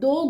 2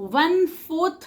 1/4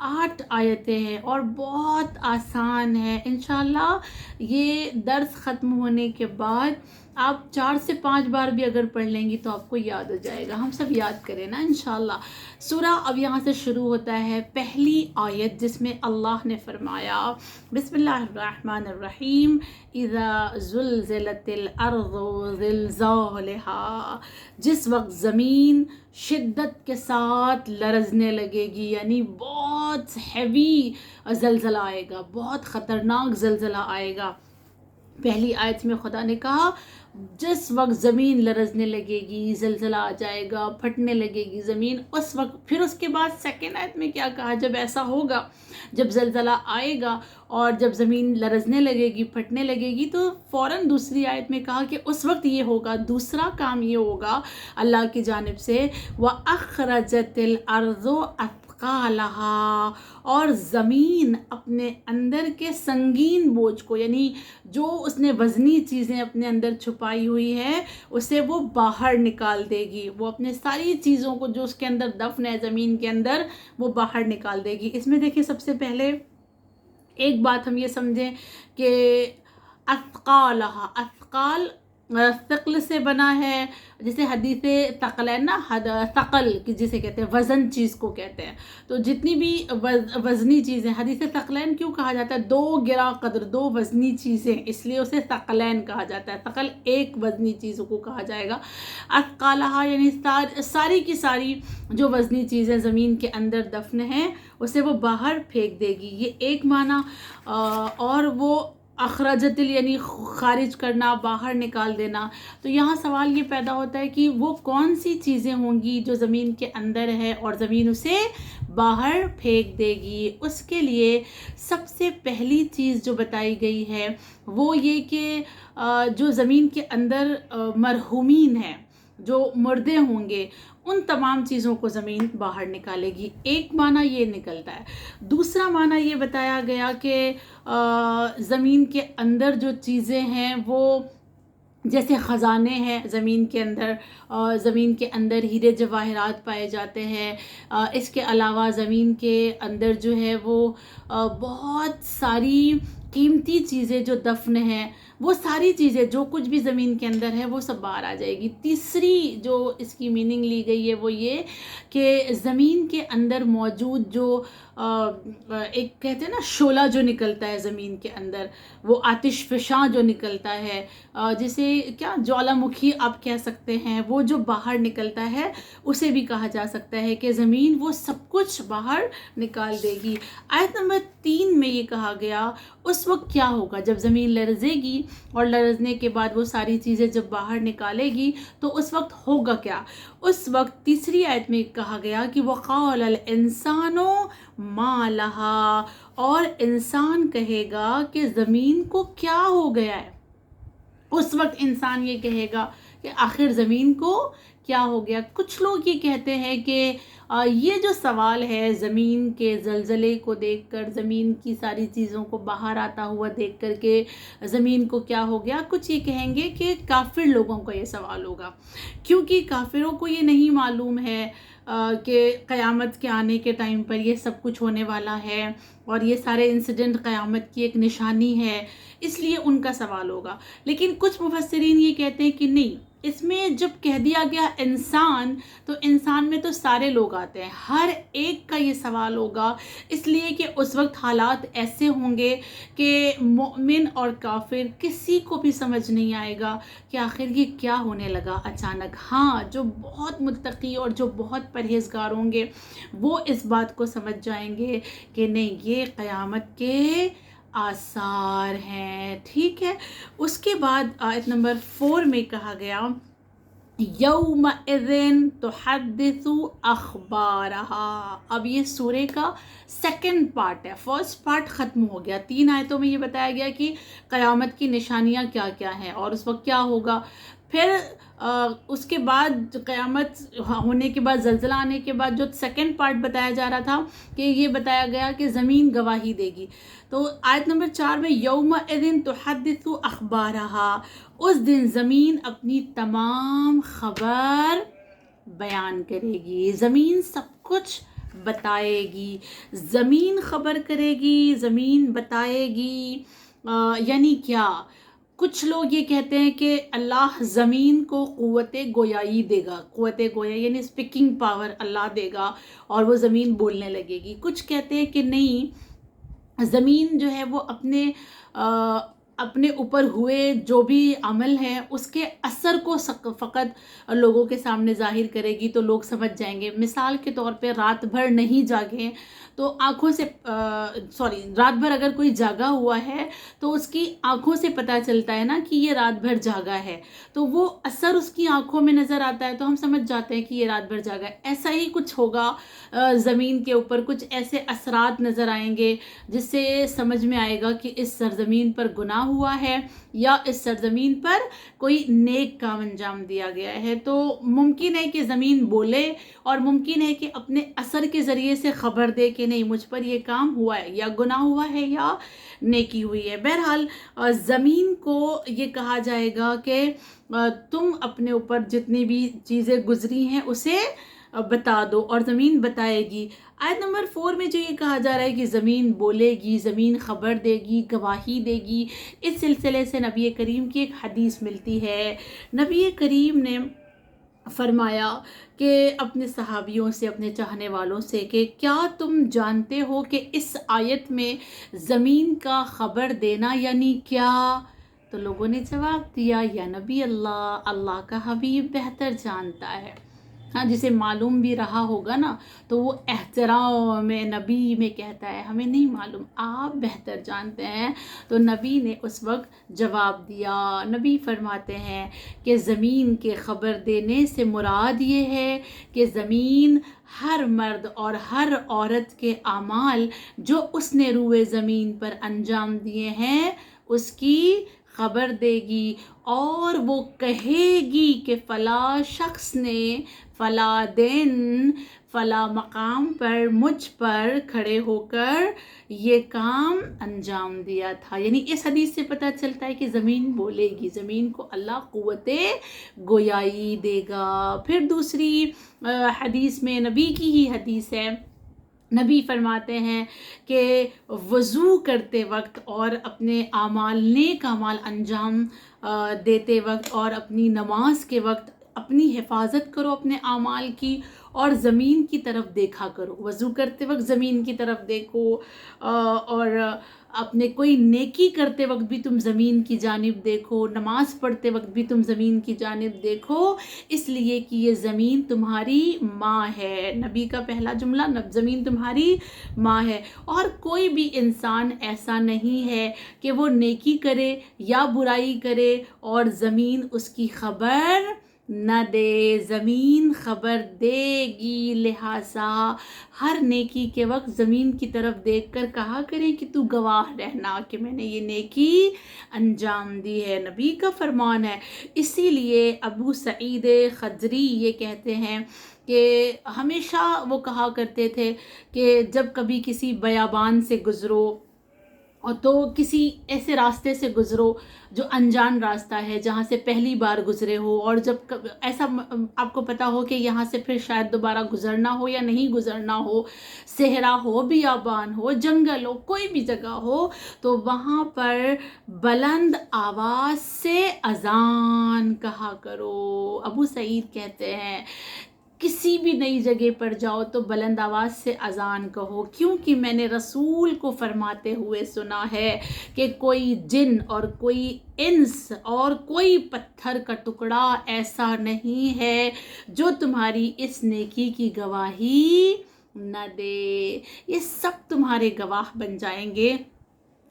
8 آیتیں ہیں اور بہت آسان ہے. انشاءاللہ یہ درس ختم ہونے کے بعد آپ 4 سے 5 بار بھی اگر پڑھ لیں گی تو آپ کو یاد ہو جائے گا. ہم سب یاد کریں نا انشاءاللہ. سورہ اب یہاں سے شروع ہوتا ہے. پہلی آیت جس میں اللہ نے فرمایا بسم اللہ الرحمن الرحیم اذا زلزلت الارض زلزالها، جس وقت زمین شدت کے ساتھ لرزنے لگے گی، یعنی بہت ہیوی زلزلہ آئے گا، بہت خطرناک زلزلہ آئے گا. پہلی آیت میں خدا نے کہا جس وقت زمین لرزنے لگے گی، زلزلہ آ جائے گا، پھٹنے لگے گی زمین، اس وقت. پھر اس کے بعد سیکنڈ آیت میں کیا کہا؟ جب ایسا ہوگا، جب زلزلہ آئے گا اور جب زمین لرزنے لگے گی، پھٹنے لگے گی، تو فوراً دوسری آیت میں کہا کہ اس وقت یہ ہوگا، دوسرا کام یہ ہوگا اللہ کی جانب سے وَأَخْرَجَتِ الْأَرْضُ أَثْقَالَهَا، اور زمین اپنے اندر کے سنگین بوجھ کو، یعنی جو اس نے وزنی چیزیں اپنے اندر چھپائی ہوئی ہے اسے وہ باہر نکال دے گی. وہ اپنے ساری چیزوں کو جو اس کے اندر دفن ہے زمین کے اندر وہ باہر نکال دے گی. اس میں دیکھیں سب سے پہلے ایک بات ہم یہ سمجھیں کہ اثقالہا، اثقال ثقل سے بنا ہے، جسے حدیث ثقلین نا، ثقل جسے کہتے ہیں وزن چیز کو کہتے ہیں. تو جتنی بھی وزنی چیزیں، حدیث ثقلین کیوں کہا جاتا ہے؟ 2 گرا قدر، 2 وزنی چیزیں، اس لیے اسے ثقلین کہا جاتا ہے. ثقل ایک وزنی چیزوں کو کہا جائے گا. اثقالہا یعنی ساری کی ساری جو وزنی چیزیں زمین کے اندر دفن ہیں اسے وہ باہر پھینک دے گی، یہ ایک معنی. اور وہ اخراجت یعنی خارج کرنا، باہر نکال دینا. تو یہاں سوال یہ پیدا ہوتا ہے کہ وہ کون سی چیزیں ہوں گی جو زمین کے اندر ہے اور زمین اسے باہر پھینک دے گی. اس کے لیے سب سے پہلی چیز جو بتائی گئی ہے وہ یہ کہ جو زمین کے اندر مرحومین ہیں، جو مردے ہوں گے، ان تمام چیزوں کو زمین باہر نکالے گی. ایک معنی یہ نکلتا ہے. دوسرا معنی یہ بتایا گیا کہ زمین کے اندر جو چیزیں ہیں وہ جیسے خزانے ہیں زمین کے اندر، زمین کے اندر ہیرے جواہرات پائے جاتے ہیں. اس کے علاوہ زمین کے اندر جو ہے وہ بہت ساری قیمتی چیزیں جو دفن ہیں، وہ ساری چیزیں جو کچھ بھی زمین کے اندر ہے وہ سب باہر آ جائے گی. تیسری جو اس کی میننگ لی گئی ہے وہ یہ کہ زمین کے اندر موجود جو ایک کہتے ہیں نا شعلہ جو نکلتا ہے زمین کے اندر، وہ آتش فشاں جو نکلتا ہے، جسے کیا جوالا مکھی آپ کہہ سکتے ہیں، وہ جو باہر نکلتا ہے اسے بھی کہا جا سکتا ہے کہ زمین وہ سب کچھ باہر نکال دے گی. آیت نمبر 3 میں یہ کہا گیا اس وقت کیا ہوگا جب زمین لرزے گی اور لرزنے کے بعد وہ ساری چیزیں جب باہر نکالے گی تو اس وقت ہوگا کیا؟ اس وقت تیسری آیت میں کہا گیا کہ وَقَالَ الْإِنسَانُ مَا لَهَا، اور انسان کہے گا کہ زمین کو کیا ہو گیا ہے. اس وقت انسان یہ کہے گا کہ آخر زمین کو کیا ہو گیا. کچھ لوگ یہ کہتے ہیں کہ یہ جو سوال ہے زمین کے زلزلے کو دیکھ کر، زمین کی ساری چیزوں کو باہر آتا ہوا دیکھ کر کے زمین کو کیا ہو گیا، کچھ یہ کہیں گے کہ کافر لوگوں کا یہ سوال ہوگا، کیونکہ کافروں کو یہ نہیں معلوم ہے کہ قیامت کے آنے کے ٹائم پر یہ سب کچھ ہونے والا ہے اور یہ سارے انسیڈنٹ قیامت کی ایک نشانی ہے، اس لیے ان کا سوال ہوگا. لیکن کچھ مفسرین یہ کہتے ہیں کہ نہیں، اس میں جب کہہ دیا گیا انسان تو انسان میں تو سارے لوگ آتے ہیں، ہر ایک کا یہ سوال ہوگا، اس لیے کہ اس وقت حالات ایسے ہوں گے کہ مومن اور کافر کسی کو بھی سمجھ نہیں آئے گا کہ آخر یہ کیا ہونے لگا اچانک. ہاں، جو بہت متقی اور جو بہت پرہیزگار ہوں گے وہ اس بات کو سمجھ جائیں گے کہ نہیں، یہ قیامت کے آثار ہیں. ٹھیک ہے. اس کے بعد آیت نمبر 4 میں کہا گیا یومئذ تحدث اخبارہا. اب یہ سورے کا سیکنڈ پارٹ ہے. فرسٹ پارٹ ختم ہو گیا. 3 آیتوں میں یہ بتایا گیا کہ قیامت کی نشانیاں کیا کیا ہیں اور اس وقت کیا ہوگا. پھر اس کے بعد قیامت ہونے کے بعد، زلزلہ آنے کے بعد جو سیکنڈ پارٹ بتایا جا رہا تھا کہ یہ بتایا گیا کہ زمین گواہی دے گی. تو آیت نمبر 4 میں یومئذ تحدث اخبارہا، اس دن زمین اپنی تمام خبر بیان کرے گی. زمین سب کچھ بتائے گی. زمین خبر کرے گی، زمین بتائے گی. یعنی کیا؟ کچھ لوگ یہ کہتے ہیں کہ اللہ زمین کو قوت گویائی دے گا. قوت گویا یعنی اسپیکنگ پاور اللہ دے گا اور وہ زمین بولنے لگے گی. کچھ کہتے ہیں کہ نہیں، زمین جو ہے وہ اپنے اوپر ہوئے جو بھی عمل ہے اس کے اثر کو فقط لوگوں کے سامنے ظاہر کرے گی تو لوگ سمجھ جائیں گے. مثال کے طور پہ رات بھر نہیں جاگیں تو آنکھوں سے رات بھر اگر کوئی جاگا ہوا ہے تو اس کی آنکھوں سے پتہ چلتا ہے نا کہ یہ رات بھر جاگا ہے، تو وہ اثر اس کی آنکھوں میں نظر آتا ہے تو ہم سمجھ جاتے ہیں کہ یہ رات بھر جاگا ہے. ایسا ہی کچھ ہوگا زمین کے اوپر، کچھ ایسے اثرات نظر آئیں گے جس سے سمجھ میں آئے گا کہ اس سرزمین پر گناہ ہوا ہے یا اس سرزمین پر کوئی نیک کام انجام دیا گیا ہے. تو ممکن ہے کہ زمین بولے اور ممکن ہے کہ اپنے اثر کے ذریعے سے خبر دے کہ نہیں، مجھ پر یہ کام ہوا ہے، یا گناہ ہوا ہے یا نیکی ہوئی ہے. بہرحال زمین کو یہ کہا جائے گا کہ تم اپنے اوپر جتنی بھی چیزیں گزری ہیں اسے بتا دو، اور زمین بتائے گی. آیت نمبر 4 میں جو یہ کہا جا رہا ہے کہ زمین بولے گی، زمین خبر دے گی، گواہی دے گی، اس سلسلے سے نبی کریم کی ایک حدیث ملتی ہے. نبی کریم نے فرمایا کہ اپنے صحابیوں سے، اپنے چاہنے والوں سے، کہ کیا تم جانتے ہو کہ اس آیت میں زمین کا خبر دینا یعنی کیا؟ تو لوگوں نے جواب دیا، یا نبی اللہ، اللہ کا حبیب بہتر جانتا ہے. ہاں، جسے معلوم بھی رہا ہوگا نا تو وہ احترام میں نبی میں کہتا ہے ہمیں نہیں معلوم، آپ بہتر جانتے ہیں. تو نبی نے اس وقت جواب دیا. نبی فرماتے ہیں کہ زمین کے خبر دینے سے مراد یہ ہے کہ زمین ہر مرد اور ہر عورت کے اعمال جو اس نے روئے زمین پر انجام دیے ہیں اس کی خبر دے گی، اور وہ کہے گی کہ فلاں شخص نے فلاں دن فلاں مقام پر مجھ پر کھڑے ہو کر یہ کام انجام دیا تھا. یعنی اس حدیث سے پتہ چلتا ہے کہ زمین بولے گی، زمین کو اللہ قوت گویائی دے گا. پھر دوسری حدیث میں، نبی کی ہی حدیث ہے، نبی فرماتے ہیں کہ وضو کرتے وقت اور اپنے اعمال، نیک اعمال انجام دیتے وقت اور اپنی نماز کے وقت اپنی حفاظت کرو اپنے اعمال کی، اور زمین کی طرف دیکھا کرو. وضو کرتے وقت زمین کی طرف دیکھو، اور اپنے کوئی نیکی کرتے وقت بھی تم زمین کی جانب دیکھو، نماز پڑھتے وقت بھی تم زمین کی جانب دیکھو، اس لیے کہ یہ زمین تمہاری ماں ہے. نبی کا پہلا جملہ، زمین تمہاری ماں ہے، اور کوئی بھی انسان ایسا نہیں ہے کہ وہ نیکی کرے یا برائی کرے اور زمین اس کی خبر نہ دے. زمین خبر دے گی، لہٰذا ہر نیکی کے وقت زمین کی طرف دیکھ کر کہا کریں کہ تو گواہ رہنا کہ میں نے یہ نیکی انجام دی ہے. نبی کا فرمان ہے. اسی لیے ابو سعید خدری یہ کہتے ہیں کہ ہمیشہ وہ کہا کرتے تھے کہ جب کبھی کسی بیابان سے گزرو تو کسی ایسے راستے سے گزرو جو انجان راستہ ہے، جہاں سے پہلی بار گزرے ہو، اور جب ایسا آپ کو پتہ ہو کہ یہاں سے پھر شاید دوبارہ گزرنا ہو یا نہیں گزرنا ہو، صحرا ہو، بیابان ہو، جنگل ہو، کوئی بھی جگہ ہو، تو وہاں پر بلند آواز سے اذان کہا کرو. ابو سعید کہتے ہیں کسی بھی نئی جگہ پر جاؤ تو بلند آواز سے اذان کہو، کیونکہ میں نے رسول کو فرماتے ہوئے سنا ہے کہ کوئی جن اور کوئی انس اور کوئی پتھر کا ٹکڑا ایسا نہیں ہے جو تمہاری اس نیکی کی گواہی نہ دے. یہ سب تمہارے گواہ بن جائیں گے.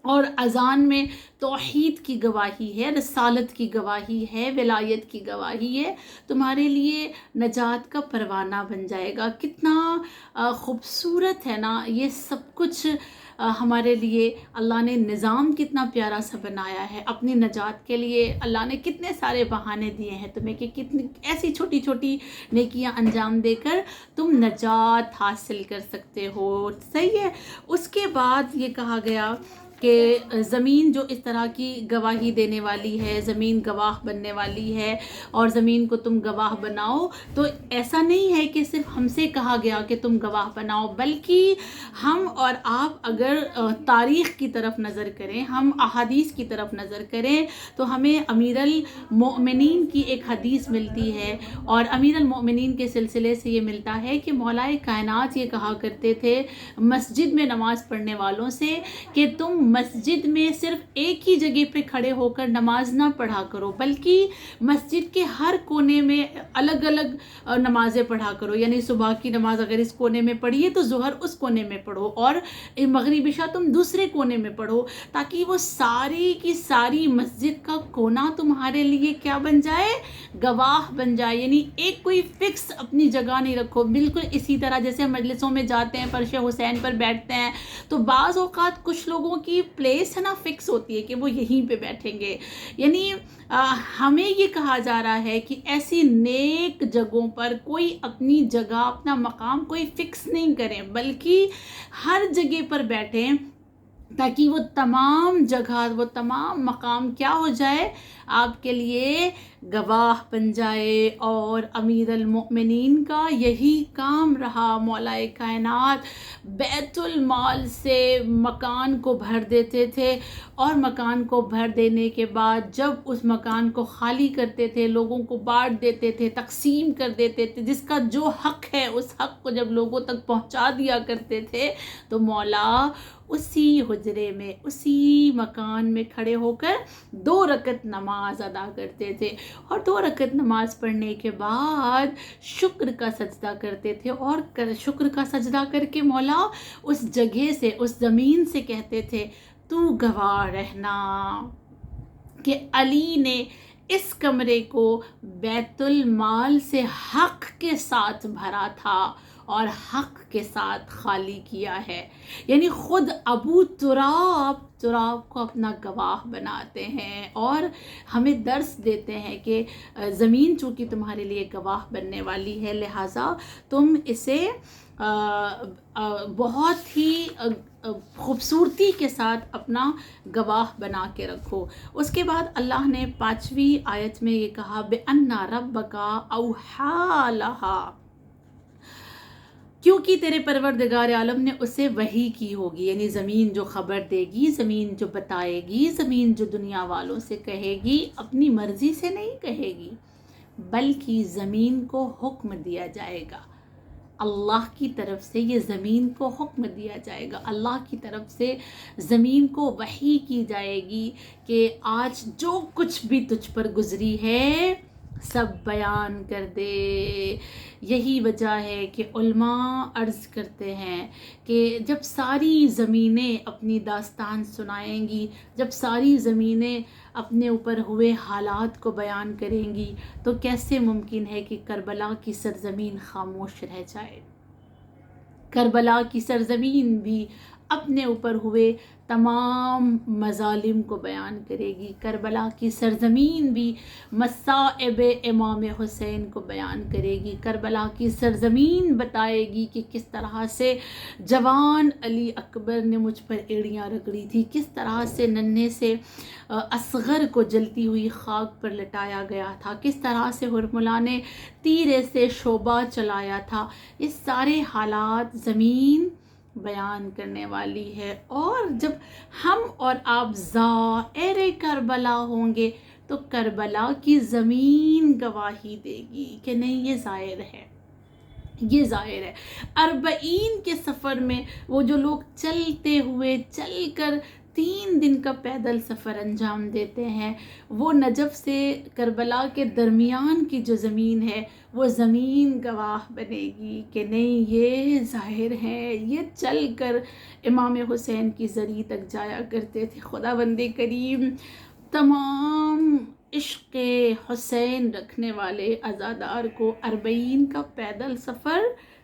اور اذان میں توحید کی گواہی ہے، رسالت کی گواہی ہے، ولایت کی گواہی ہے، تمہارے لیے نجات کا پروانہ بن جائے گا. کتنا خوبصورت ہے نا یہ سب کچھ ہمارے لیے. اللہ نے نظام کتنا پیارا سا بنایا ہے اپنی نجات کے لیے. اللہ نے کتنے سارے بہانے دیے ہیں تمہیں کہ کتنی ایسی چھوٹی چھوٹی نیکیاں انجام دے کر تم نجات حاصل کر سکتے ہو. صحیح ہے. اس کے بعد یہ کہا گیا کہ زمین جو اس طرح کی گواہی دینے والی ہے، زمین گواہ بننے والی ہے اور زمین کو تم گواہ بناؤ، تو ایسا نہیں ہے کہ صرف ہم سے کہا گیا کہ تم گواہ بناؤ، بلکہ ہم اور آپ اگر تاریخ کی طرف نظر کریں، ہم احادیث کی طرف نظر کریں، تو ہمیں امیر المؤمنین کی ایک حدیث ملتی ہے، اور امیر المؤمنین کے سلسلے سے یہ ملتا ہے کہ مولا کائنات یہ کہا کرتے تھے مسجد میں نماز پڑھنے والوں سے کہ تم مسجد میں صرف ایک ہی جگہ پہ کھڑے ہو کر نماز نہ پڑھا کرو، بلکہ مسجد کے ہر کونے میں الگ الگ نمازیں پڑھا کرو، یعنی صبح کی نماز اگر اس کونے میں پڑھیے تو ظہر اس کونے میں پڑھو، اور مغرب عشاء تم دوسرے کونے میں پڑھو، تاکہ وہ ساری کی ساری مسجد کا کونا تمہارے لیے کیا بن جائے، گواہ بن جائے۔ یعنی ایک کوئی فکس اپنی جگہ نہیں رکھو، بالکل اسی طرح جیسے مجلسوں میں جاتے ہیں فرش حسین پر بیٹھتے ہیں، تو بعض اوقات کچھ لوگوں کی پلیس ہے نا فکس ہوتی ہے کہ وہ یہیں پہ بیٹھیں گے، یعنی ہمیں یہ کہا جا رہا ہے کہ ایسی نیک جگہوں پر کوئی اپنی جگہ اپنا مقام کوئی فکس نہیں کریں، بلکہ ہر جگہ پر بیٹھیں، تاکہ وہ تمام جگہ وہ تمام مقام کیا ہو جائے، آپ کے لیے گواہ بن جائے۔ اور امیر المؤمنین کا یہی کام رہا، مولا کائنات بیت المال سے مکان کو بھر دیتے تھے، اور مکان کو بھر دینے کے بعد جب اس مکان کو خالی کرتے تھے، لوگوں کو بانٹ دیتے تھے، تقسیم کر دیتے تھے، جس کا جو حق ہے اس حق کو جب لوگوں تک پہنچا دیا کرتے تھے، تو مولا اسی حجرے میں اسی مکان میں کھڑے ہو کر 2 رکعت نماز ادا کرتے تھے، اور 2 رکعت نماز پڑھنے کے بعد شکر کا سجدہ کرتے تھے، اور شکر کا سجدہ کر کے مولا اس جگہ سے اس زمین سے کہتے تھے تو گواہ رہنا کہ علی نے اس کمرے کو بیت المال سے حق کے ساتھ بھرا تھا اور حق کے ساتھ خالی کیا ہے۔ یعنی خود ابو تراب کو اپنا گواہ بناتے ہیں اور ہمیں درس دیتے ہیں کہ زمین چونکہ تمہارے لیے گواہ بننے والی ہے، لہٰذا تم اسے بہت ہی خوبصورتی کے ساتھ اپنا گواہ بنا کے رکھو۔ اس کے بعد اللہ نے 5ویں آیت میں یہ کہا بِأَنَّ رَبَّكَ أَوْحَىٰ لَهَا، کیونکہ تیرے پروردگار عالم نے اسے وحی کی ہوگی، یعنی زمین جو خبر دے گی، زمین جو بتائے گی، زمین جو دنیا والوں سے کہے گی، اپنی مرضی سے نہیں کہے گی، بلکہ زمین کو حکم دیا جائے گا، اللہ کی طرف سے یہ زمین کو حکم دیا جائے گا، اللہ کی طرف سے زمین کو وحی کی جائے گی کہ آج جو کچھ بھی تجھ پر گزری ہے سب بیان کر دے۔ یہی وجہ ہے کہ علماء عرض کرتے ہیں کہ جب ساری زمینیں اپنی داستان سنائیں گی، جب ساری زمینیں اپنے اوپر ہوئے حالات کو بیان کریں گی، تو کیسے ممکن ہے کہ کربلا کی سرزمین خاموش رہ جائے؟ کربلا کی سرزمین بھی اپنے اوپر ہوئے تمام مظالم کو بیان کرے گی، کربلا کی سرزمین بھی مصائب امام حسین کو بیان کرے گی، کربلا کی سرزمین بتائے گی کہ کس طرح سے جوان علی اکبر نے مجھ پر ایڑیاں رگڑی تھی، کس طرح سے ننھے سے اصغر کو جلتی ہوئی خاک پر لٹایا گیا تھا، کس طرح سے حرملہ نے تیرے سے شعبہ چلایا تھا۔ اس سارے حالات زمین بیان کرنے والی ہے، اور جب ہم اور آپ زائر کربلا ہوں گے تو کربلا کی زمین گواہی دے گی کہ نہیں یہ زائر ہے، یہ ظاہر ہے۔ 40 کے سفر میں وہ جو لوگ چلتے ہوئے چل کر 3 دن کا پیدل سفر انجام دیتے ہیں، وہ نجف سے کربلا کے درمیان کی جو زمین ہے وہ زمین گواہ بنے گی کہ نہیں یہ ظاہر ہے، یہ چل کر امام حسین کی زری تک جایا کرتے تھے۔ خدا بند کریم تمام عشق حسین رکھنے والے عزادار کو 40 کا پیدل سفر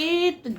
8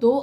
2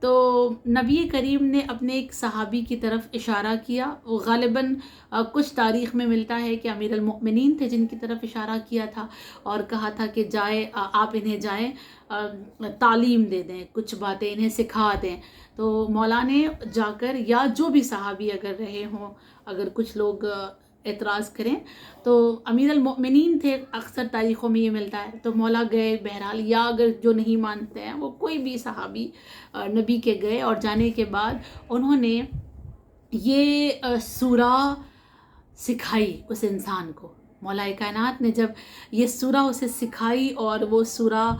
تو نبی کریم نے اپنے ایک صحابی کی طرف اشارہ کیا، وہ غالباً کچھ تاریخ میں ملتا ہے کہ امیر المؤمنین تھے جن کی طرف اشارہ کیا تھا اور کہا تھا کہ جائے آپ انہیں جائیں تعلیم دے دیں، کچھ باتیں انہیں سکھا دیں۔ تو مولا نے جا کر، یا جو بھی صحابی اگر رہے ہوں، اگر کچھ لوگ اعتراض کریں تو امیر المؤمنین تھے، اکثر تاریخوں میں یہ ملتا ہے، تو مولا گئے بہرحال، یا اگر جو نہیں مانتے ہیں وہ کوئی بھی صحابی نبی کے گئے، اور جانے کے بعد انہوں نے یہ سورہ سکھائی اس انسان کو۔ مولا کائنات نے جب یہ سورہ اسے سکھائی اور وہ سورہ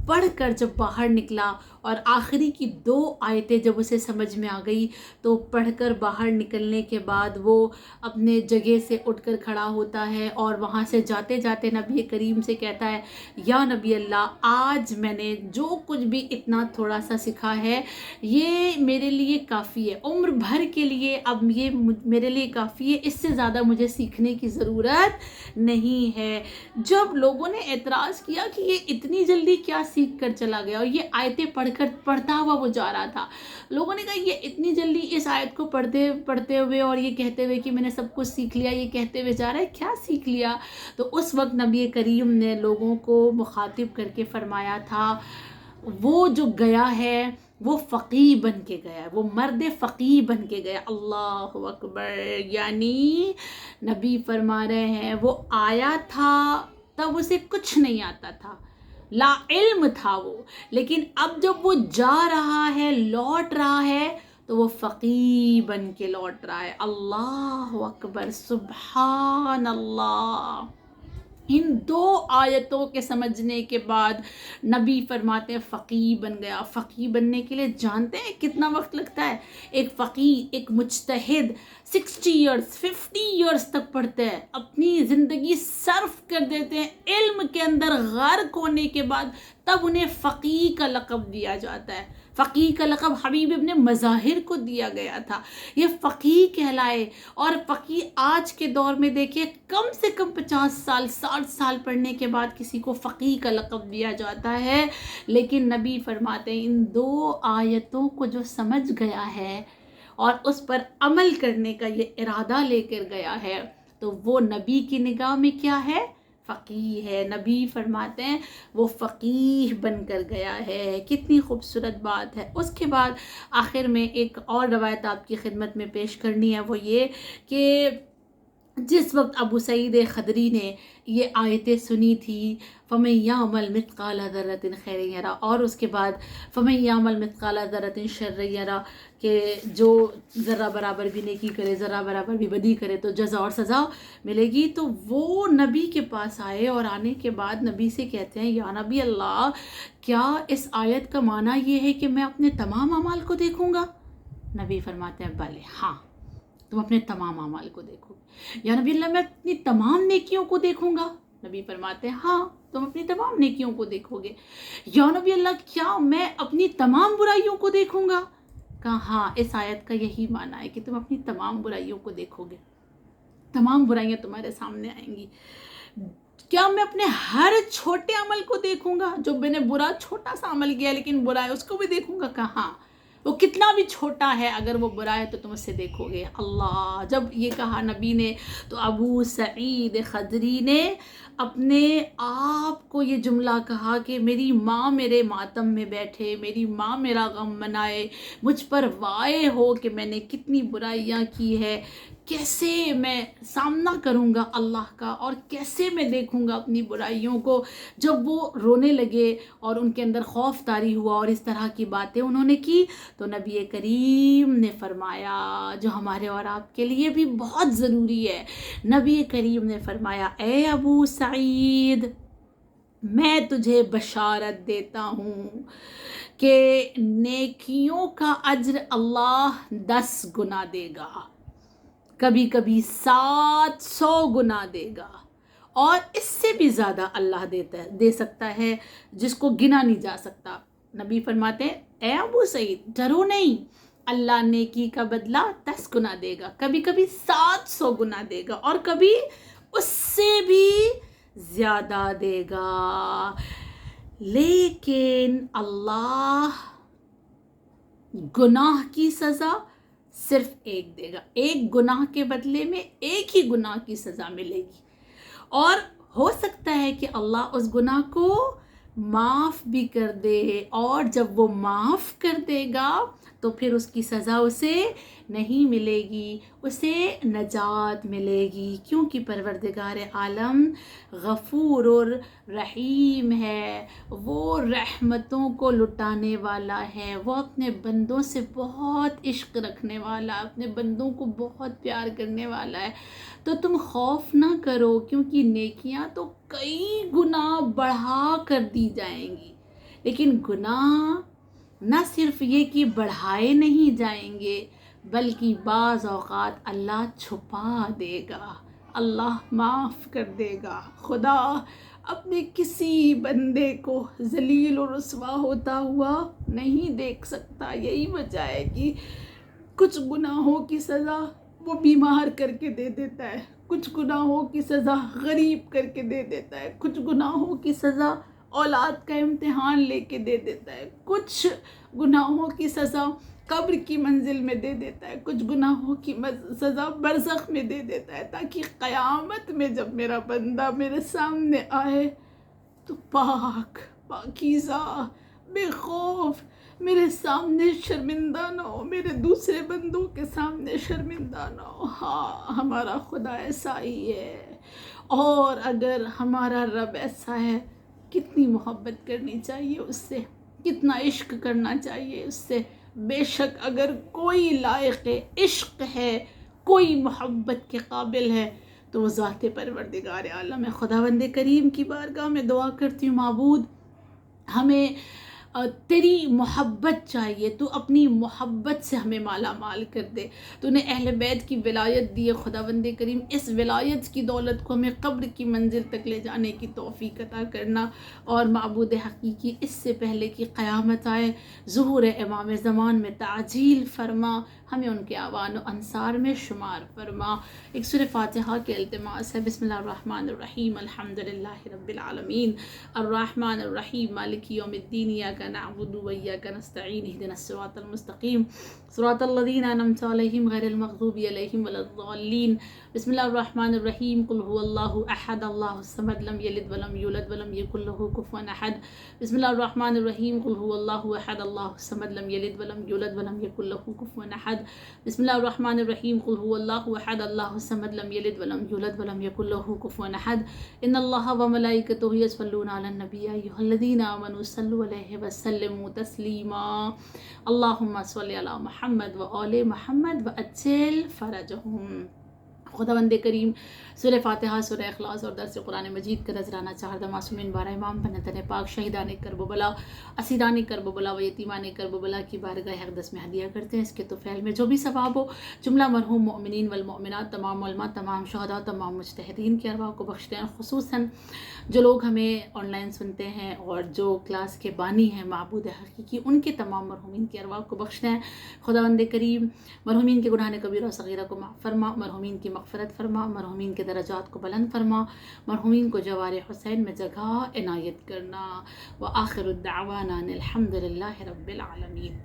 پڑھ کر جب باہر نکلا اور آخری کی 2 آیتیں جب اسے سمجھ میں آ گئی تو پڑھ کر باہر نکلنے کے بعد وہ اپنے جگہ سے اٹھ کر کھڑا ہوتا ہے اور وہاں سے جاتے جاتے نبی کریم سے کہتا ہے، یا نبی اللہ، آج میں نے جو کچھ بھی اتنا تھوڑا سا سیکھا ہے یہ میرے لیے کافی ہے، عمر بھر کے لیے اب یہ میرے لیے کافی ہے، اس سے زیادہ مجھے سیکھنے کی ضرورت نہیں ہے۔ جب لوگوں نے اعتراض کیا کہ یہ اتنی جلدی کیا سیکھ کر چلا گیا، اور یہ آیتیں پڑھتا ہوا وہ جا رہا تھا، لوگوں نے کہا یہ اتنی جلدی اس آیت کو پڑھتے ہوئے اور یہ کہتے ہوئے کہ میں نے سب کچھ سیکھ لیا، یہ کہتے ہوئے جا رہا ہے، کیا سیکھ لیا؟ تو اس وقت نبی کریم نے لوگوں کو مخاطب کر کے فرمایا تھا، وہ جو گیا ہے وہ فقیہ بن کے گیا ہے، وہ مرد فقیہ بن کے گیا۔ اللہ اکبر! یعنی نبی فرما رہے ہیں وہ آیا تھا تب اسے کچھ نہیں آتا تھا، لا علم تھا وہ، لیکن اب جب وہ جا رہا ہے، لوٹ رہا ہے، تو وہ فقیہ بن کے لوٹ رہا ہے۔ اللہ اکبر! سبحان اللہ! ان 2 آیتوں کے سمجھنے کے بعد نبی فرماتے ہیں فقیہ بن گیا۔ فقیہ بننے کے لیے جانتے ہیں کتنا وقت لگتا ہے؟ ایک فقیہ، ایک مجتہد 60 ایئرز 50 ایئرز تک پڑھتے ہیں، اپنی زندگی صرف کر دیتے ہیں علم کے اندر غرق ہونے کے بعد، تب انہیں فقیہ کا لقب دیا جاتا ہے۔ فقیہ کا لقب حبیب ابن مظاہر کو دیا گیا تھا، یہ فقیہ کہلائے۔ اور فقیہ آج کے دور میں دیکھیں کم سے کم 50 سال 60 سال پڑھنے کے بعد کسی کو فقیہ کا لقب دیا جاتا ہے، لیکن نبی فرماتے ہیں ان 2 آیتوں کو جو سمجھ گیا ہے اور اس پر عمل کرنے کا یہ ارادہ لے کر گیا ہے تو وہ نبی کی نگاہ میں کیا ہے؟ فقیہ ہے۔ نبی فرماتے ہیں وہ فقیہ بن کر گیا ہے۔ کتنی خوبصورت بات ہے۔ اس کے بعد آخر میں ایک اور روایت آپ کی خدمت میں پیش کرنی ہے، وہ یہ کہ جس وقت ابو سعید خدری نے یہ آیتیں سنی تھی، فَمَن يَعْمَلْ مِثْقَالَ ذَرَّةٍ خَيْرًا يَرَهُ، اور اس کے بعد فَمَن يَعْمَلْ مِثْقَالَ ذَرَّةٍ شَرًّا يَرَهُ، کہ جو ذرہ برابر بھی نیکی کرے، ذرہ برابر بھی بدی کرے تو جزا اور سزا ملے گی۔ تو وہ نبی کے پاس آئے اور آنے کے بعد نبی سے کہتے ہیں، یا نبی اللہ، کیا اس آیت کا معنی یہ ہے کہ میں اپنے تمام اعمال کو دیکھوں گا؟ نبی فرماتے ہیں بلے، ہاں، تم اپنے تمام اعمال کو دیکھو گے۔ یا نبی اللہ، میں اپنی تمام نیکیوں کو دیکھوں گا؟ نبی فرماتے ہیں ہاں، تم اپنی تمام نیکیوں کو دیکھو گے۔ یا نبی اللہ، کیا میں اپنی تمام برائیوں کو دیکھوں گا؟ کہا ہاں، اس آیت کا یہی معنی ہے کہ تم اپنی تمام برائیوں کو دیکھو گے، تمام برائیاں تمہارے سامنے آئیں گی۔ کیا میں اپنے ہر چھوٹے عمل کو دیکھوں گا؟ جو میں نے برا چھوٹا سا عمل کیا لیکن برا ہے، اس کو بھی دیکھوں گا؟ کہا ہاں، وہ کتنا بھی چھوٹا ہے، اگر وہ برا ہے تو تم اسے دیکھو گے۔ اللہ! جب یہ کہا نبی نے تو ابو سعید خدری نے اپنے آپ کو یہ جملہ کہا کہ میری ماں میرے ماتم میں بیٹھے، میری ماں میرا غم منائے، مجھ پر وائے ہو کہ میں نے کتنی برائیاں کی ہے، کیسے میں سامنا کروں گا اللہ کا، اور کیسے میں دیکھوں گا اپنی برائیوں کو۔ جب وہ رونے لگے اور ان کے اندر خوف طاری ہوا اور اس طرح کی باتیں انہوں نے کی، تو نبی کریم نے فرمایا جو ہمارے اور آپ کے لیے بھی بہت ضروری ہے، نبی کریم نے فرمایا، اے ابو سعید، میں تجھے بشارت دیتا ہوں کہ نیکیوں کا اجر اللہ 10 گنا دے گا، کبھی کبھی 700 گنا دے گا، اور اس سے بھی زیادہ اللہ دے سکتا ہے جس کو گنا نہیں جا سکتا۔ نبی فرماتے ہیں اے ابو سعید، ڈرو نہیں، اللہ نیکی کا بدلہ 10 گنا دے گا، کبھی کبھی 700 گنا دے گا، اور کبھی اس سے بھی زیادہ دے گا۔ لیکن اللہ گناہ کی سزا صرف ایک دے گا. ایک گناہ کے بدلے میں ایک ہی گناہ کی سزا ملے گی. اور ہو سکتا ہے کہ اللہ اس گناہ کو معاف بھی کر دے, اور جب وہ معاف کر دے گا تو پھر اس کی سزا اسے نہیں ملے گی, اسے نجات ملے گی, کیونکہ پروردگار عالم غفور الرحیم ہے, وہ رحمتوں کو لٹانے والا ہے, وہ اپنے بندوں سے بہت عشق رکھنے والا, اپنے بندوں کو بہت پیار کرنے والا ہے. تو تم خوف نہ کرو, کیونکہ نیکیاں تو کئی گنا بڑھا کر دی جائیں گی, لیکن گناہ نہ صرف یہ کہ بڑھائے نہیں جائیں گے, بلکہ بعض اوقات اللہ چھپا دے گا, اللہ معاف کر دے گا. خدا اپنے کسی بندے کو ذلیل و رسوا ہوتا ہوا نہیں دیکھ سکتا. یہی وجہ ہے کہ کچھ گناہوں کی سزا وہ بیمار کر کے دے دیتا ہے, کچھ گناہوں کی سزا غریب کر کے دے دیتا ہے, کچھ گناہوں کی سزا اولاد کا امتحان لے کے دے دیتا ہے, کچھ گناہوں کی سزا قبر کی منزل میں دے دیتا ہے, کچھ گناہوں کی سزا برزخ میں دے دیتا ہے, تاکہ قیامت میں جب میرا بندہ میرے سامنے آئے تو پاک پاکیزہ بے خوف میرے سامنے شرمندہ نہ ہو, میرے دوسرے بندوں کے سامنے شرمندہ نہ ہو. ہاں, ہمارا خدا ایسا ہی ہے, اور اگر ہمارا رب ایسا ہے, کتنی محبت کرنی چاہیے اس سے, کتنا عشق کرنا چاہیے اس سے. بے شک اگر کوئی لائق عشق ہے, کوئی محبت کے قابل ہے, تو وہ ذات پروردگار عالم ہے. خداوند کریم کی بارگاہ میں دعا کرتی ہوں, معبود ہمیں تیری محبت چاہیے, تو اپنی محبت سے ہمیں مالا مال کر دے. تو نے اہل بیت کی ولایت دی ہے خداوند کریم, اس ولایت کی دولت کو ہمیں قبر کی منزل تک لے جانے کی توفیق عطا کرنا. اور معبود حقیقی اس سے پہلے کہ قیامت آئے, ظہور امام زمان میں تعجیل فرما, ہمیں ان کے اعوان و انصار میں شمار فرما. ایک سورہ فاتحہ کے التماس ہے. بسم اللہ الرحمن الرحیم, الحمدللہ رب العالمین, الرحمن الرحیم, مالک یوم الدین, ایاک نعبد و ایاک نستعین, اہدنا الصراط المستقیم, صراط الذین انعمت علیہم غیر المغضوب علیہم ولا الضالین. بسم اللہ الرحمن الرحیم, قل هو اللہ احد, اللہ الصمد, لم یلد ولم یولد ولم یکن له کفوا احد. بسم اللہ الرحمن الرحیم, قل هو اللہ احد, اللہ الصمد, لم یلد ولم یولد ولم یکن له کفوا احد. بسم اللہ الرحمن الرحیم, قل هو اللہ احد, اللہ الصمد, لم یلد ولم یولد ولم یکن له کفوا احد. ان اللہ وملائکتہ یصلون علی النبی ایھا الذین آمنوا صلوا علیہ وسلموا تسلیما. اللہم صل علی محمد و آل محمد وعجل فرجہم. خداوند کریم سورہ فاتحہ, سورہ اخلاص اور درس قرآن مجید کا نذرانہ چہردہ معصومین بارہ امام بنتن پاک, شہیدان کرب و بلا, اسیران کرب و بلا و یتیمان کرب و بلا کی بارگاہ اقدس میں ہدیہ کرتے ہیں. اس کے توفیل میں جو بھی ثواب ہو, جملہ مرحوم مؤمنین والمؤمنات, تمام علماء, تمام شہداء, تمام مجتہدین کی ارواح کو بخشتے ہیں. خصوصاً جو لوگ ہمیں آن لائن سنتے ہیں اور جو کلاس کے بانی ہیں معبود حقیقی, ان کے تمام مرحومین کی ارواح کو بخشتے ہیں. خداوند کریم مرحومین کے گناہ کبیرہ و صغیرہ کو معاف فرما, مرحومین کی مغفرت فرما, مرحومین کے درجات کو بلند فرما, مرحومین کو جوار حسین میں جگہ عنایت کرنا. وآخر الدعوانا الحمدللہ رب العالمین.